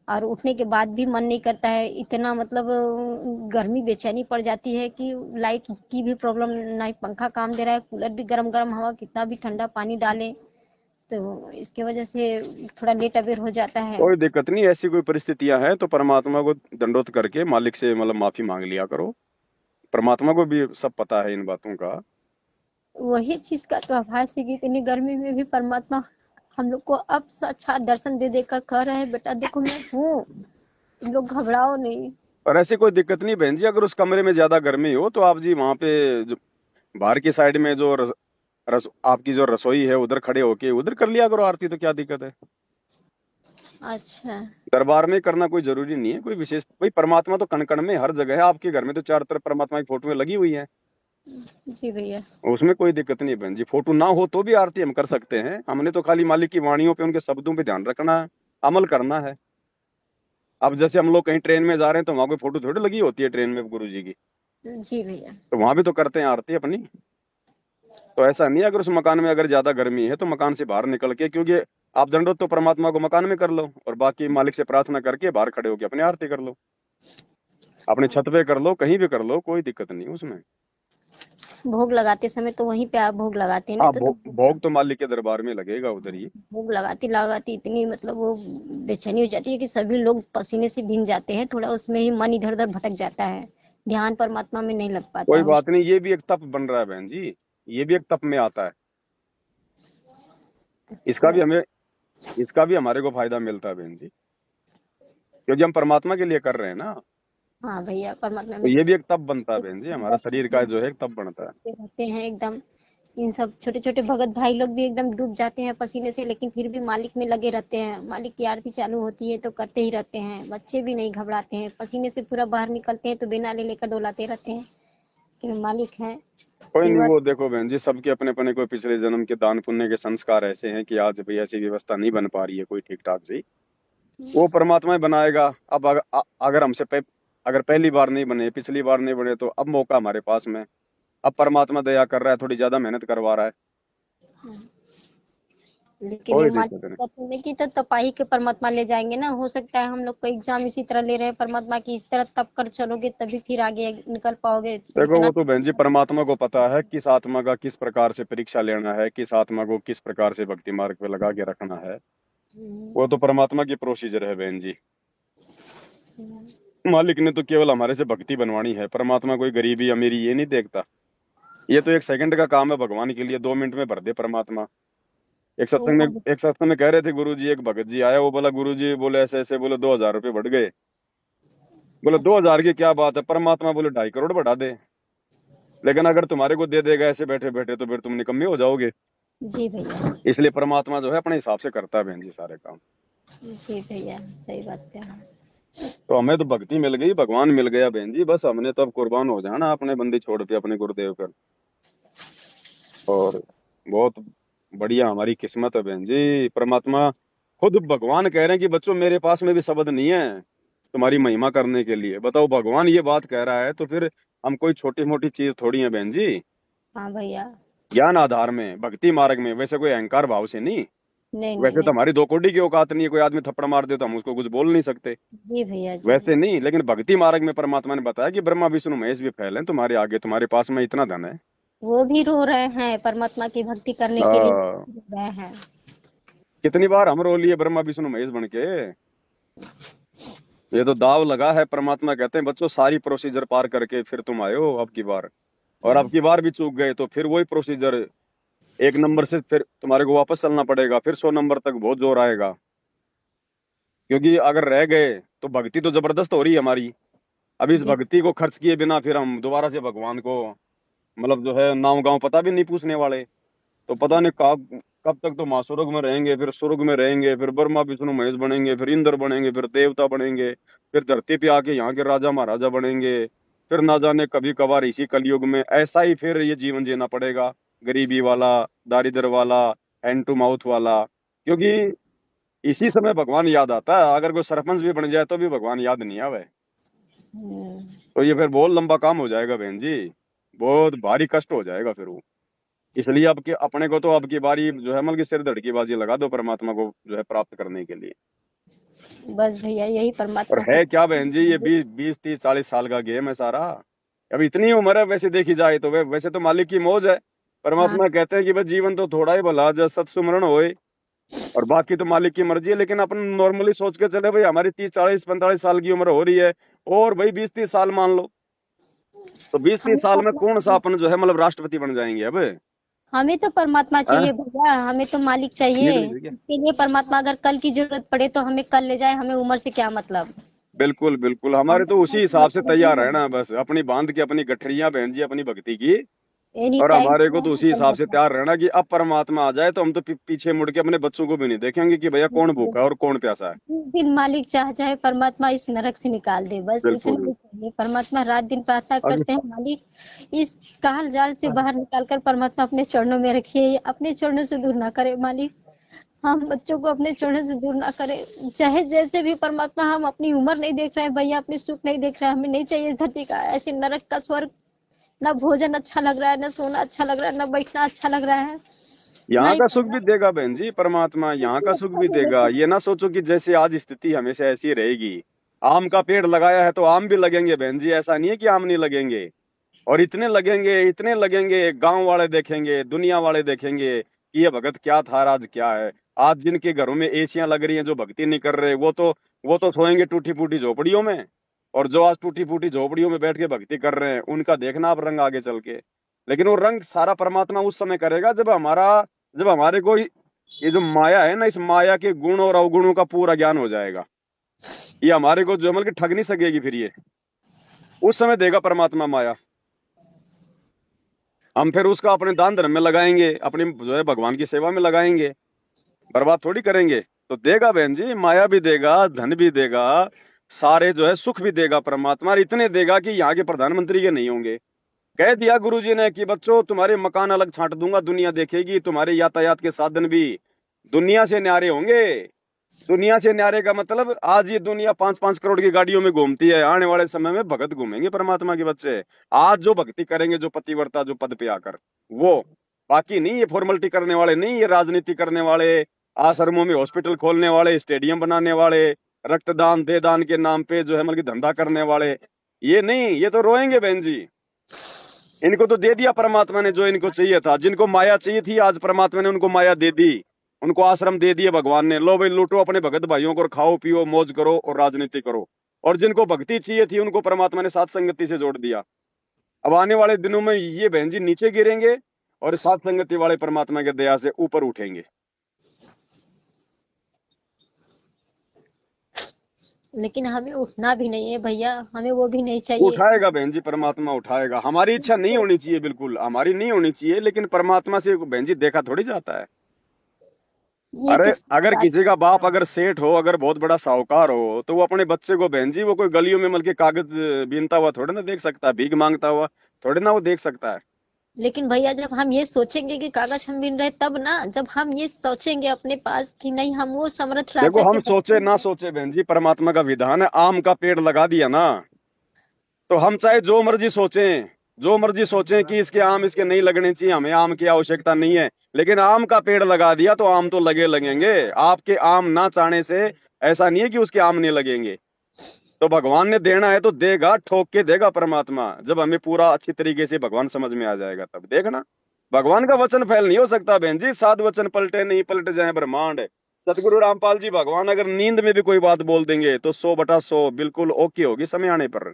और उठने के बाद भी मन नहीं करता है, इतना मतलब गर्मी बेचैनी पड़ जाती है कि लाइट की भी प्रॉब्लम, ना ही पंखा काम दे रहा है, कूलर भी गर्म गर्म हवा, कितना भी ठंडा पानी डालें, तो इसके वजह से थोड़ा लेट अबेर हो जाता है। कोई दिक्कत नहीं, ऐसी कोई परिस्थितियां हैं तो परमात्मा को दंडोत करके मालिक से मतलब माफी मांग लिया करो। परमात्मा को भी सब पता है इन बातों का। वही चीज का तो आभास है कि इतनी गर्मी में भी परमात्मा हम लोग को अब साक्षात दर्शन दे देकर कह रहे हैं बेटा देखो मैं हूँ, तुम लोग घबराओ नहीं। और ऐसी कोई दिक्कत नहीं बहन जी। अगर उस कमरे में ज्यादा गर्मी हो तो आप जी वहां पे जो बाहर की साइड में जो आपकी जो रसोई है उधर खड़े होके उधर कर लिया करो आरती, तो क्या दिक्कत है। अच्छा। दरबार में करना कोई जरूरी नहीं है कोई विशेष। भाई परमात्मा तो कण कण में हर जगह है, आपके घर में तो चारों तरफ परमात्मा की फोटोएं लगी हुई है, जी भैया। उसमें कोई दिक्कत नहीं बहन जी। फोटो ना हो तो भी आरती हम कर सकते हैं। हमने तो खाली मालिक की वाणियों पे, उनके शब्दों पे ध्यान रखना है, अमल करना है। अब जैसे हम लोग कहीं ट्रेन में जा रहे हैं तो वहां कोई फोटो थोड़ी लगी होती है ट्रेन में गुरु जी की, जी भैया। तो वहां भी तो करते हैं आरती अपनी। तो ऐसा नहीं है, अगर उस मकान में अगर ज्यादा गर्मी है तो मकान से बाहर निकल के, क्योंकि आप दंडोत तो परमात्मा को मकान में कर लो और बाकी मालिक से प्रार्थना करके बाहर खड़े होकर अपनी आरती कर लो, अपने छत पे कर लो, कहीं भी कर लो, कोई दिक्कत नहीं उसमें। भोग लगाते समय तो वहीं पे आप भोग लगाते हैं ना, हाँ, तो भोग तो मालिक के दरबार में लगेगा उधर ही। भोग लगाती लगाती इतनी मतलब वो बेचैनी हो जाती है कि सभी लोग पसीने से भीग जाते हैं, थोड़ा उसमें ही मन इधर उधर भटक जाता है, ध्यान परमात्मा में नहीं लग पाता कोई है उस। बात नहीं, ये भी एक तप बन रहा है बहन जी, ये भी एक तप में आता है। इसका अच्छा। भी हमें इसका भी हमारे को फायदा मिलता है बहन जी, क्योंकि हम परमात्मा के लिए कर रहे हैं ना। हाँ भैया, परमात्मा तो में ये भी एक तप बनता है बहन जी, हमारा शरीर का जो है एक तप बनता है। रहते हैं एकदम। इन सब छोटे छोटे भगत भाई लोग भी एकदम डूब जाते हैं पसीने से, लेकिन फिर भी मालिक में लगे रहते हैं। मालिक की आरती चालू होती है तो करते ही रहते हैं, बच्चे भी नहीं घबराते हैं, पसीने से पूरा बाहर निकलते हैं तो बिना ले लेकर डोलाते रहते हैं कि मालिक है। कोई नहीं, युवा। वो देखो बहन जी, सबके अपने अपने कोई पिछले जन्म के दान पुण्य के संस्कार ऐसे हैं कि आज भाई ऐसी व्यवस्था नहीं बन पा रही है कोई ठीक ठाक से। वो परमात्मा ही बनाएगा। अब अगर अगर पहली बार नहीं बने, पिछली बार नहीं बने, तो अब मौका हमारे पास में। अब परमात्मा दया कर रहा है, थोड़ी ज्यादा मेहनत करवा रहा है। लेकिन ये कोई मालिक दिक्कत नहीं। कहते हैं कि तो तपाही के परमात्मा ले जाएंगे ना। हो सकता है हम लोग को एग्जाम इसी तरह ले रहे हैं परमात्मा की, इस तरह तप कर चलोगे तभी फिर आगे निकल पाओगे, देखो लेकिन वो तो बहन जी परमात्मा को पता है किस आत्मा का किस प्रकार से परीक्षा लेना है, किस आत्मा को किस प्रकार से भक्ति मार्ग पे लगा के रखना है। वो तो परमात्मा की प्रोसीजर है बहन जी। मालिक ने तो केवल हमारे से भक्ति बनवानी है। परमात्मा कोई गरीबी अमीरी ये नहीं देखता। ये तो एक सेकंड का काम है भगवान के लिए, 2 मिनट में भर दे परमात्मा। वो हम एक सत्संग में कह रहे थे गुरु जी, एक भगत जी आया, वो बोला गुरु जी बोले ऐसे ऐसे, बोले 2,000 रुपये बढ़ गए। बोले अच्छा 2,000 की क्या बात है, परमात्मा बोले 2.5 करोड़ बढ़ा दे। लेकिन अगर तुम्हारे को दे देगा ऐसे बैठे बैठे तो फिर तुम निकम्मे हो जाओगे। जी भैया, इसलिए परमात्मा जो है अपने हिसाब से करता है बहन जी सारे काम। जी भैया सही बात है। तो हमें तो भक्ति मिल गई, भगवान मिल गया बहन जी, बस हमने तो अब कुर्बान हो जाना अपने बंदी छोड़ पे अपने गुरुदेव पर। और बहुत बढ़िया हमारी किस्मत है बहन जी। परमात्मा खुद भगवान कह रहे हैं कि बच्चों मेरे पास में भी शब्द नहीं है तुम्हारी महिमा करने के लिए। बताओ भगवान ये बात कह रहा है तो फिर हम कोई छोटी मोटी चीज थोड़ी है बहन जी। हाँ भैया। ज्ञान आधार में भक्ति मार्ग में, वैसे कोई अहंकार भाव से नहीं। नहीं नहीं वैसे तो नहीं। हमारी 2 कौड़ी की औकात नहीं है, कोई आदमी थप्पड़ मार दे तो हम उसको कुछ बोल नहीं सकते, जी भैया जी। वैसे नहीं। लेकिन भक्ति मार्ग में परमात्मा ने बताया कि ब्रह्मा विष्णु महेश भी फैले हैं तुम्हारे आगे, तुम्हारे पास में इतना धन है। वो भी रो रहे हैं परमात्मा की भक्ति करने के लिए, आ, रो रहे हैं। कितनी बार हम रो लिए ब्रह्मा विष्णु महेश बन के। ये तो दाव लगा है। परमात्मा कहते हैं बच्चों सारी प्रोसीजर पार करके फिर तुम आए हो अब की बार, और अब की बार भी चूक गए तो फिर वही प्रोसीजर 1 नंबर से फिर तुम्हारे को वापस चलना पड़ेगा, फिर 100 नंबर तक बहुत जोर आएगा। क्योंकि अगर रह गए तो भक्ति तो जबरदस्त हो रही है हमारी। अब इस जी भक्ति को खर्च किए बिना फिर हम दोबारा से भगवान को मतलब जो है नाम गांव पता भी नहीं पूछने वाले। तो पता नहीं कब कब तक तो महास्वर्ग में रहेंगे, फिर स्वर्ग में रहेंगे, फिर ब्रह्मा विष्णु महेश बनेंगे, फिर इंद्र बनेंगे, फिर देवता बनेंगे, फिर धरती पे आके यहाँ के राजा महाराजा बनेंगे, फिर ना जाने कभी कभार इसी कलयुग में ऐसा ही फिर ये जीवन जीना पड़ेगा, गरीबी वाला, दारिद्र वाला, हैंड टू माउथ वाला। क्योंकि इसी समय भगवान याद आता है। अगर कोई सरपंच भी बन जाए तो भी भगवान याद नहीं आवे, हम्म, तो ये फिर बहुत लंबा काम हो जाएगा बहन जी, बहुत भारी कष्ट हो जाएगा फिर वो। इसलिए अब के अपने को तो अब की बारी जो है मतलब कि सिर धड़ की बाजी लगा दो परमात्मा को जो है प्राप्त करने के लिए। बस भैया यही और परमात्मा से। है क्या बहन जी, ये 20 20 30 40 साल का गेम है सारा। अब इतनी उम्र है वैसे देखी जाए तो वैसे तो मालिक की मौज है। हाँ परमात्मा कहते हैं कि बस जीवन तो थोड़ा ही भला जब सत सुमरण होए, और बाकी तो मालिक की मर्जी है। लेकिन अपन नॉर्मली सोच के चले भाई हमारी 30 40 45 साल की उम्र हो रही है, और भाई 20 30 साल मान लो, तो 20 30 साल में कौन सा अपन जो है मतलब राष्ट्रपति बन जाएंगे अब। हमें तो परमात्मा हाँ? चाहिए भैया, हमें तो मालिक चाहिए। निकल गया। इसके लिए परमात्मा अगर कल की जरूरत पड़े तो हमें कल ले जाए, हमें उम्र से क्या मतलब। बिल्कुल बिल्कुल, हमारे हमें तो उसी कल की हिसाब से मतलब तैयार नहीं है है। ना, बस अपनी बांध के अपनी गठरियां बहन जी अपनी भक्ति की। एनी और टाइम हमारे को तो उसी हिसाब से परमात्मा। तैयार रहना कि अब परमात्मा आ जाए तो हम तो पीछे मुड़ के अपने बच्चों को भी नहीं देखेंगे कि भैया कौन भूखा है और कौन प्यासा है। जिस दिन मालिक चाहे परमात्मा इस नरक से निकाल दे, बस इतना बिल्कुल। ही चाहिए। परमात्मा रात दिन प्रार्थना अब करते हैं, मालिक इस काल जाल से बाहर निकालकर परमात्मा अपने चरणों में रखिए, अपने चरणों से दूर ना करे मालिक। हम बच्चों को अपने चरणों से दूर ना करे, चाहे जैसे भी परमात्मा। हम अपनी उम्र नहीं देख रहे हैं भैया, अपनी सुख नहीं देख रहे हैं, हमें नहीं चाहिए इस धरती का ऐसे नरक का स्वर्ग। ना भोजन अच्छा लग रहा है, ना सोना अच्छा लग रहा है, ना बैठना अच्छा लग रहा है, ना यहाँ ही का सुख खाना। भी देगा बहन जी परमात्मा, कुछ यहाँ भी का सुख अच्छा भी नहीं देगा। देता। ये ना सोचो कि जैसे आज स्थिति हमेशा ऐसी रहेगी। आम का पेड़ लगाया है तो आम भी लगेंगे बहन जी, ऐसा नहीं है कि आम नहीं लगेंगे। और इतने लगेंगे इतने लगेंगे, गांव वाले देखेंगे, दुनिया वाले देखेंगे कि ये भगत क्या था और आज क्या है। आज जिनके घरों में एसियां लग रही हैं, जो भक्ति नहीं कर रहे, वो तो सोएंगे टूटी फूटी झोपड़ियों में। और जो आज टूटी फूटी झोपड़ियों में बैठ के भक्ति कर रहे हैं उनका देखना आप रंग आगे चल के। लेकिन वो रंग सारा परमात्मा उस समय करेगा जब हमारे को ये जो माया है ना, इस माया के गुण और अवगुणों का पूरा ज्ञान हो जाएगा। ये हमारे को जो मतलब कि ठग नहीं सकेगी फिर ये, उस समय देगा परमात्मा माया। हम फिर उसका अपने दान धर्म में लगाएंगे, अपनी जो है भगवान की सेवा में लगाएंगे, बर्बाद थोड़ी करेंगे। तो देगा बहन जी, माया भी देगा, धन भी देगा, सारे जो है सुख भी देगा परमात्मा। और इतने देगा कि यहाँ के प्रधानमंत्री के नहीं होंगे। कह दिया गुरुजी ने कि बच्चों तुम्हारे मकान अलग छांट दूंगा, दुनिया देखेगी, तुम्हारे यातायात के साधन भी दुनिया से न्यारे होंगे। दुनिया से न्यारे का मतलब आज ये दुनिया 5 5 करोड़ की गाड़ियों में घूमती है, आने वाले समय में भगत घूमेंगे परमात्मा के बच्चे। आज जो भक्ति करेंगे, जो पतिव्रता जो पद पे आकर, वो बाकी नहीं, ये फॉर्मेलिटी करने वाले नहीं, ये राजनीति करने वाले, आश्रमों में हॉस्पिटल खोलने वाले, स्टेडियम बनाने वाले, रक्तदान दे दान के नाम पे जो है मतलब कि धंधा करने वाले, ये नहीं, ये तो रोएंगे बहन जी। इनको तो दे दिया परमात्मा ने जो इनको चाहिए था। जिनको माया चाहिए थी, आज परमात्मा ने उनको माया दे दी, उनको आश्रम दे दिए भगवान ने। लो भाई लूटो अपने भगत भाइयों को, और खाओ पियो मौज करो और राजनीति करो। और जिनको भक्ति चाहिए थी, उनको परमात्मा ने साथ संगति से जोड़ दिया। अब आने वाले दिनों में ये बहन जी नीचे गिरेंगे और साथ संगति वाले परमात्मा के दया से ऊपर उठेंगे। लेकिन हमें उठना भी नहीं है भैया, हमें वो भी नहीं चाहिए। उठाएगा बहन जी, परमात्मा उठाएगा। हमारी इच्छा नहीं होनी चाहिए, बिल्कुल हमारी नहीं होनी चाहिए, लेकिन परमात्मा से बहन जी देखा थोड़ी जाता है। ये अरे तो सही अगर बात किसी का बाप अगर सेठ हो, अगर बहुत बड़ा साहूकार हो, तो वो अपने बच्चे को बहन जी वो कोई गलियों में मतलब के कागज बीनता हुआ थोड़े ना देख सकता है, भीख मांगता हुआ थोड़े ना वो देख सकता है। लेकिन भैया जब हम ये सोचेंगे कि कागज हम बिन रहे, तब ना, जब हम ये सोचेंगे अपने पास कि नहीं हम वो समर्थ देखो राजा के हम सोचे बच्चे ना हैं। सोचे बहन जी, परमात्मा का विधान है। आम का पेड़ लगा दिया ना, तो हम चाहे जो मर्जी सोचें, जो मर्जी सोचें कि इसके आम इसके नहीं लगने चाहिए, हमें आम की आवश्यकता नहीं है, लेकिन आम का पेड़ लगा दिया तो आम तो लगे लगेंगे। आपके आम ना चाहने से ऐसा नहीं है कि उसके आम नहीं लगेंगे। तो भगवान ने देना है तो देगा, ठोक के देगा परमात्मा। जब हमें पूरा अच्छी तरीके से भगवान समझ में आ जाएगा तब देखना। भगवान का वचन फैल नहीं हो सकता बहन जी, सात वचन पलटे नहीं पलट जाए ब्रह्मांड। सतगुरु रामपाल जी भगवान अगर नींद में भी कोई बात बोल देंगे तो 100/100 बिल्कुल ओके होगी समय आने पर।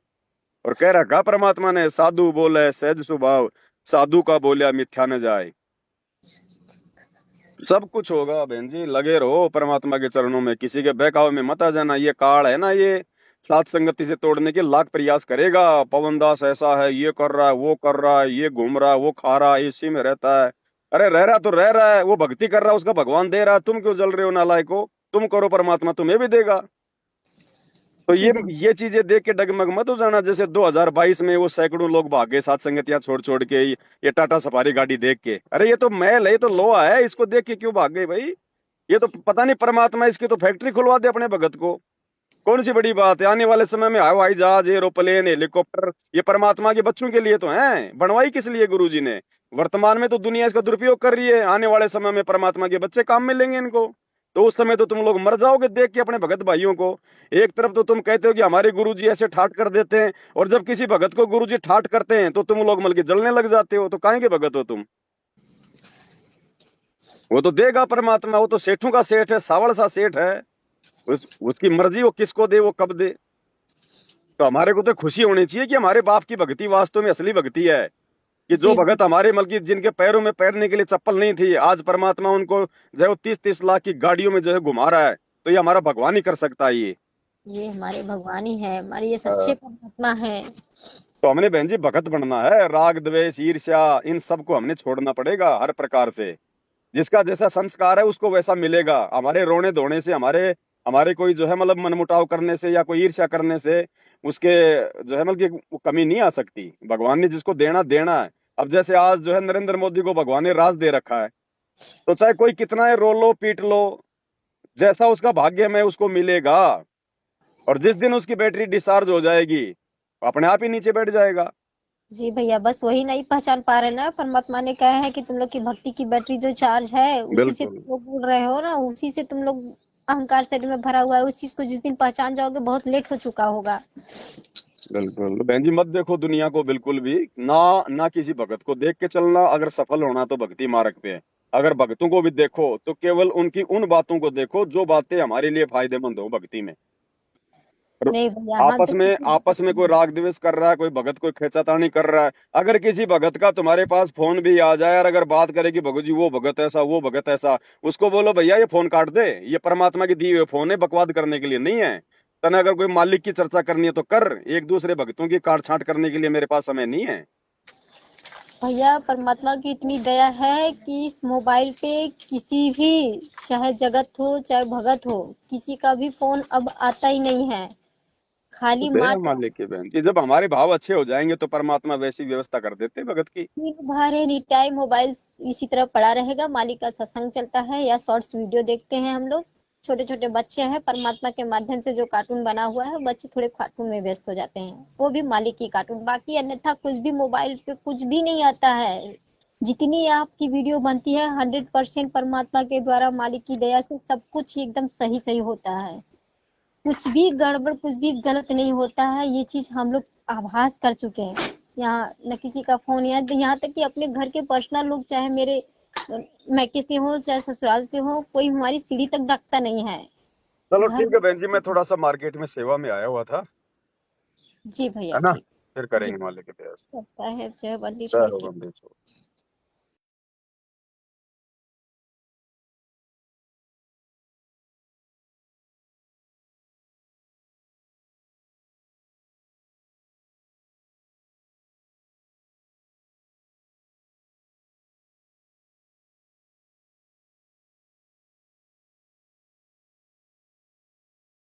और कह रखा परमात्मा ने, साधु बोले सहज स्वभाव, साधु का बोलिया मिथ्या न जाए। सब कुछ होगा बहन जी, लगे रहो परमात्मा के चरणों में, किसी के बहकावे में मत आ जाना। ये काल है ना, ये सात संगति से तोड़ने के लाख प्रयास करेगा। पवन दास ऐसा है, ये कर रहा है, वो कर रहा है, ये घूम रहा है, वो खा रहा है, इसी में रहता है। अरे रह रहा तो रह रहा है, वो भक्ति कर रहा है, उसका भगवान दे रहा है, तुम क्यों जल रहे हो नालायको? तुम करो, परमात्मा तुम्हें भी देगा। तो जी ये चीजें देख के डगमग मत हो जाना। जैसे 2022 में वो सैकड़ों लोग भागे सात संगतियां छोड़ छोड़ के, ये टाटा सफारी गाड़ी देख के। अरे ये तो महल है, ये तो लोहा है, इसको देख के क्यों भाग गए भाई? ये तो पता नहीं परमात्मा, इसकी तो फैक्ट्री खुलवा दे अपने भगत को। कौन सी बड़ी बात है? आने वाले समय में हवाई जहाज, एरोप्लेन, हेलीकॉप्टर, ये परमात्मा के बच्चों के लिए तो हैं। बनवाई किस लिए गुरु जी ने? वर्तमान में तो दुनिया इसका दुरुपयोग कर रही है, आने वाले समय में परमात्मा के बच्चे काम में लेंगे इनको। तो उस समय तो तुम लोग मर जाओगे देख के अपने भगत भाइयों को। एक तरफ तो तुम कहते हो कि हमारे गुरु जी ऐसे ठाट कर देते हैं, और जब किसी भगत को गुरु जी ठाट करते हैं तो तुम लोग मल के जलने लग जाते हो। तो काहे के भगत हो तुम? वो तो देगा परमात्मा, वो तो सेठों का सेठ है, सावड़ सा सेठ है। उसकी मर्जी, वो किसको दे, वो कब दे। तो हमारे को तो खुशी होनी चाहिए कि हमारे बाप की भक्ति वास्तव में असली भक्ति है। कि जो जी भगत हमारे मतलब कि जिनके पैरों में पैरने के लिए चप्पल नहीं थी, आज परमात्मा उनको जो है वो 30-30 लाख की गाड़ियों में जो है घुमा रहा है। तो ये हमारा भगवान ही कर सकता है ये। ये हमारे भगवान ही है, हमारे ये हाँ। सच्चे परमात्मा है। तो हमने बहन जी भगत बनना है। राग द्वेष ईर्ष्या इन सब को हमने छोड़ना पड़ेगा हर प्रकार से। जिसका जैसा संस्कार है उसको वैसा मिलेगा। हमारे रोने धोने से, हमारे हमारे कोई जो है मतलब मनमुटाव करने से या कोई ईर्ष्या करने से उसके जो है मतलब कि वो कमी नहीं आ सकती। भगवान ने जिसको देना देना है। अब जैसे आज जो है नरेंद्र मोदी को भगवान ने राज दे रखा है, तो चाहे कोई कितना है रो लो पीट लो, जैसा उसका भाग्य में उसको मिलेगा। और जिस दिन उसकी बैटरी डिस्चार्ज हो जाएगी, वो अपने आप ही नीचे बैठ जाएगा। जी भैया, बस वही नहीं पहचान पा रहे ना, परमात्मा ने कहा है कि तुम लोग की भक्ति की बैटरी जो चार्ज है उसी से बिल्कुल तुम लोग बोल रहे हो ना, उसी से तुम लोग अहंकार शरीर में भरा हुआ है। उस चीज को जिस दिन पहचान जाओगे बहुत लेट हो चुका होगा। बिल्कुल बहन जी, मत देखो दुनिया को बिल्कुल भी ना। ना किसी भगत को देख के चलना। अगर सफल होना तो भक्ति मार्ग पे है। अगर भक्तों को भी देखो तो केवल उनकी उन बातों को देखो जो बातें हमारे लिए फायदेमंद हो भक्ति में। और नहीं भैया, हम आपस तो में किसी आपस में कोई राग द्वेष कर रहा है, कोई भगत कोई खींचातानी कर रहा है। अगर किसी भगत का तुम्हारे पास फोन भी आ जाए और अगर बात करे कि भगत जी वो भगत ऐसा वो भगत ऐसा, उसको बोलो भैया ये फोन काट दे, ये परमात्मा की दी हुई फोन है, बकवाद करने के लिए नहीं है। तने अगर कोई मालिक की चर्चा करनी है तो कर, एक दूसरे भक्तों की काट छांट करने के लिए मेरे पास समय नहीं है। भैया, परमात्मा की इतनी दया है कि इस मोबाइल पे किसी भी, चाहे जगत हो चाहे भगत हो, किसी का भी फोन अब आता ही नहीं है। तो खाली दया मात्र मालिक की बहन जी, जब हमारे भाव अच्छे हो जाएंगे तो परमात्मा वैसी व्यवस्था कर देते भगत की। दिन भर एनी टाइम मोबाइल इसी तरह पड़ा रहेगा, मालिक का सत्संग चलता है या शॉर्ट्स वीडियो देखते हैं हम लोग। छोटे छोटे बच्चे हैं, परमात्मा के माध्यम से जो कार्टून बना हुआ है, बच्चे थोड़े कार्टून में व्यस्त हो जाते हैं, वो भी मालिक की कार्टून। बाकी अन्यथा कुछ भी मोबाइल पे कुछ भी नहीं आता है। जितनी आपकी वीडियो बनती है 100% परमात्मा के द्वारा, मालिक की दया से सब कुछ एकदम सही सही होता है। कुछ भी गड़बड़, कुछ भी गलत नहीं होता है। ये चीज हम लोग आभास कर चुके हैं। यहाँ न किसी का फोन, यहाँ तक कि अपने घर के पर्सनल लोग, चाहे मेरे मैके से हो चाहे ससुराल से हो, कोई हमारी सीढ़ी तक ढकता नहीं है। चलो घर ठीक है बहन जी, मैं थोड़ा सा मार्केट में सेवा में आया हुआ था, जी भैया है ना। ठीक। फिर जी करेंगे मालिक के दया से। चलता है, जय बंदी जय छोड़ हो के। बंदी छोड़।